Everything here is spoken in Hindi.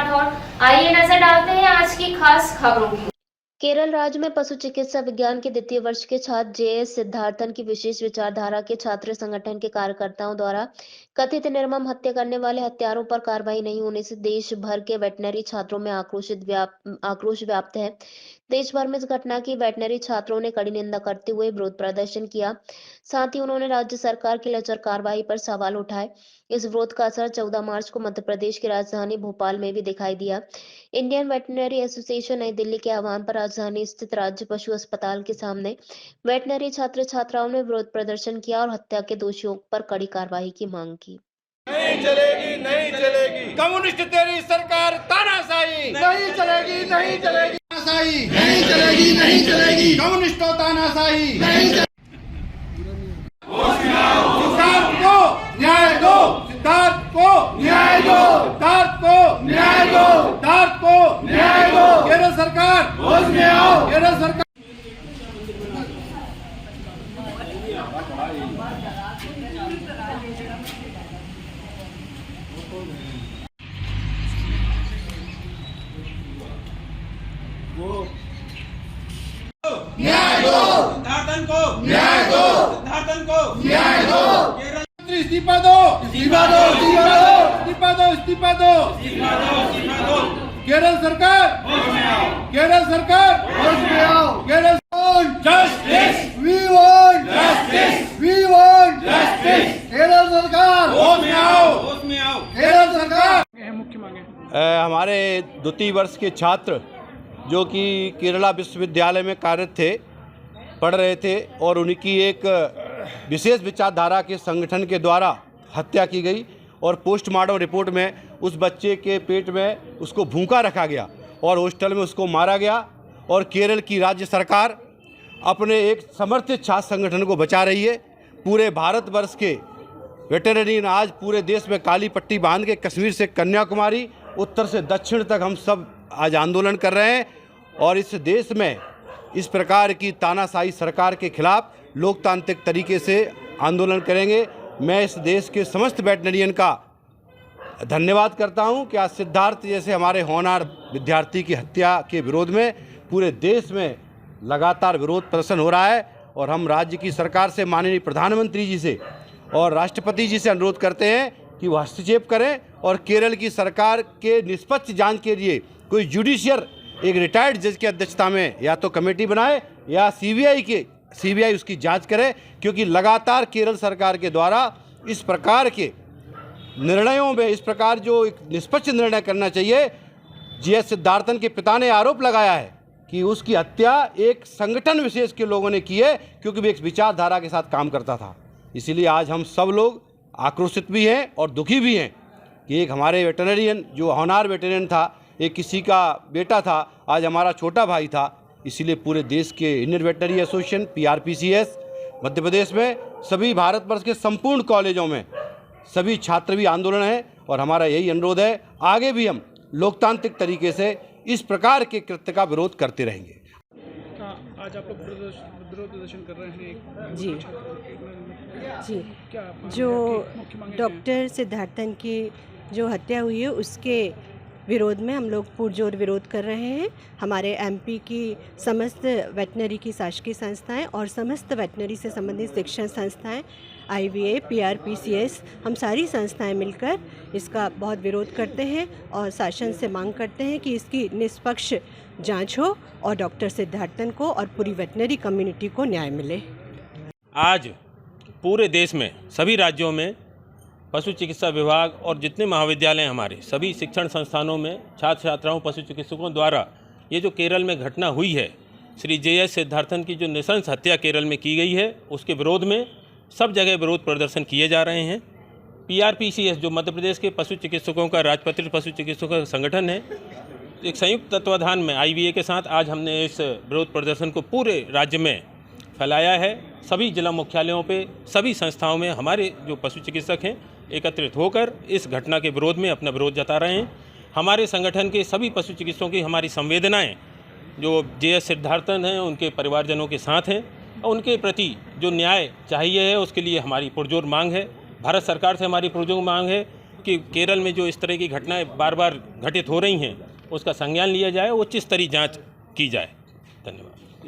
राठौर। आइए नजर डालते हैं आज की खास खबरों की। केरल राज्य में पशु चिकित्सा विज्ञान के द्वितीय वर्ष के छात्र जेएस सिद्धार्थन की विशेष विचारधारा के छात्र संगठन के कार्यकर्ताओं द्वारा कथित निर्मम हत्या करने वाले हत्यारों पर कार्रवाई नहीं होने से देश भर के वेटनरी छात्रों में आक्रोश व्याप्त है। देश भर में इस घटना की वेटनरी छात्रों ने कड़ी निंदा करते हुए विरोध प्रदर्शन किया। साथ ही उन्होंने राज्य सरकार की लचर कार्रवाई पर सवाल उठाए। इस विरोध का असर 14 मार्च को मध्य प्रदेश की राजधानी भोपाल में भी दिखाई दिया। इंडियन वेटनरी एसोसिएशन नई दिल्ली के आह्वान पर राजधानी स्थित राज्य पशु अस्पताल के सामने वेटनरी छात्र छात्राओं ने विरोध प्रदर्शन किया और हत्या के दोषियों पर कड़ी कार्रवाई की मांग की। नहीं चलेगी, नहीं चलेगी। कम्युनिस्ट तेरी सरकार तानाशाही नहीं चलेगी, नहीं चलेगी। तानाशाही नहीं चलेगी, नहीं चलेगी। कम्युनिस्टों तानाशाही नहीं चलेगी। सिद्धार्थ को न्याय दो, सिद्धार्थ को न्याय दो, सिद्धार्थ को न्याय दो, सिद्धार्थ को न्याय दो। केरल सरकार होश में आओ, केरल सरकार। न्याय दो, सिद्धार्थन को न्याय दो, सिद्धार्थन को न्याय दो। केरल इस्तीफा दो, इस्तीफा दो, इस्तीफा दो, इस्तीफा दो, इस्तीफा दो। केरल सरकार होश में आओ, केरल सरकार होश में आओ। Kerala justice, we want justice, we want justice. Kerala सरकार होश में आओ, होश में आओ। केरल सरकार। मुख्य मांगे हमारे द्वितीय वर्ष के छात्र जो कि केरला विश्वविद्यालय में कार्यरत थे, पढ़ रहे थे और उनकी एक विशेष विचारधारा के संगठन के द्वारा हत्या की गई और पोस्टमार्टम रिपोर्ट में उस बच्चे के पेट में उसको भूखा रखा गया और हॉस्टल में उसको मारा गया। और केरल की राज्य सरकार अपने एक समर्थित छात्र संगठन को बचा रही है। पूरे भारतवर्ष के वेटरनियन आज पूरे देश में काली पट्टी बांध के कश्मीर से कन्याकुमारी, उत्तर से दक्षिण तक हम सब आज आंदोलन कर रहे हैं और इस देश में इस प्रकार की तानाशाही सरकार के खिलाफ लोकतांत्रिक तरीके से आंदोलन करेंगे। मैं इस देश के समस्त वेटनरियन का धन्यवाद करता हूं कि आज सिद्धार्थ जैसे हमारे होनहार विद्यार्थी की हत्या के विरोध में पूरे देश में लगातार विरोध प्रदर्शन हो रहा है और हम राज्य की सरकार से, माननीय प्रधानमंत्री जी से और राष्ट्रपति जी से अनुरोध करते हैं कि वो हस्तक्षेप करें और केरल की सरकार के निष्पक्ष जांच के लिए कोई जुडिशियल एक रिटायर्ड जज की अध्यक्षता में या तो कमेटी बनाए या सीबीआई उसकी जांच करे, क्योंकि लगातार केरल सरकार के द्वारा इस प्रकार के निर्णयों में, इस प्रकार जो एक निष्पक्ष निर्णय करना चाहिए। जीएस सिद्धार्थन के पिता ने आरोप लगाया है कि उसकी हत्या एक संगठन विशेष के लोगों ने की है क्योंकि वे एक विचारधारा के साथ काम करता था। इसीलिए आज हम सब लोग आक्रोशित भी हैं और दुखी भी हैं कि एक हमारे वेटरनियन जो होनहार वेटरनियन था, एक किसी का बेटा था, आज हमारा छोटा भाई था। इसीलिए पूरे देश के Indian veterinary association PRPCS Madhya Pradesh में सभी भारतवर्ष के संपूर्ण कॉलेजों में सभी छात्र भी आंदोलन है और हमारा यही अनुरोध है, आगे भी हम लोकतांत्रिक तरीके से इस प्रकार के कृत्य का विरोध करते रहेंगे। आज आप लोग विरोध प्रदर्शन कर रहे हैं जी जी क्या जो मुख्य मांगे डॉक्टर सिद्धार्थन की जो हत्या हुई है उसके विरोध में हम लोग पुरजोर विरोध कर रहे हैं। हमारे एमपी की समस्त वेटनरी की शासकीय संस्थाएं और समस्त वेटनरी से संबंधित शिक्षण संस्थाएं, IVA, PRPCS, हम सारी संस्थाएं मिलकर इसका बहुत विरोध करते हैं और शासन से मांग करते हैं कि इसकी निष्पक्ष जांच हो और डॉक्टर सिद्धार्थन को और पूरी वेटनरी कम्युनिटी को न्याय मिले। आज पूरे देश में सभी राज्यों में पशु चिकित्सा विभाग और जितने महाविद्यालय हमारे सभी शिक्षण संस्थानों में छात्र छात्राओं पशु चिकित्सकों द्वारा ये जो केरल में घटना हुई है, श्री JS सिद्धार्थन की जो नृशंस हत्या केरल में की गई है, उसके विरोध में सब जगह विरोध प्रदर्शन किए जा रहे हैं। PRPCS जो मध्य प्रदेश के पशु चिकित्सकों का राजपत्रित पशु चिकित्सकों का संगठन है, एक संयुक्त तत्वाधान में IVA के साथ आज हमने इस विरोध प्रदर्शन को पूरे राज्य में फैलाया है। सभी जिला मुख्यालयों पे सभी संस्थाओं में हमारे जो पशु चिकित्सक हैं एकत्रित होकर इस घटना के विरोध में अपना विरोध जता रहे हैं। हमारे संगठन के सभी पशु चिकित्सकों की हमारी संवेदनाएं जो JS सिद्धार्थन हैं उनके परिवारजनों के साथ हैं और उनके प्रति जो न्याय चाहिए है उसके लिए हमारी पुरजोर मांग है। भारत सरकार से हमारी पुरजोर मांग है कि केरल में जो इस तरह की घटनाएं बार बार घटित हो रही हैं उसका संज्ञान लिया जाए, उच्च स्तरीय जांच की जाए। धन्यवाद।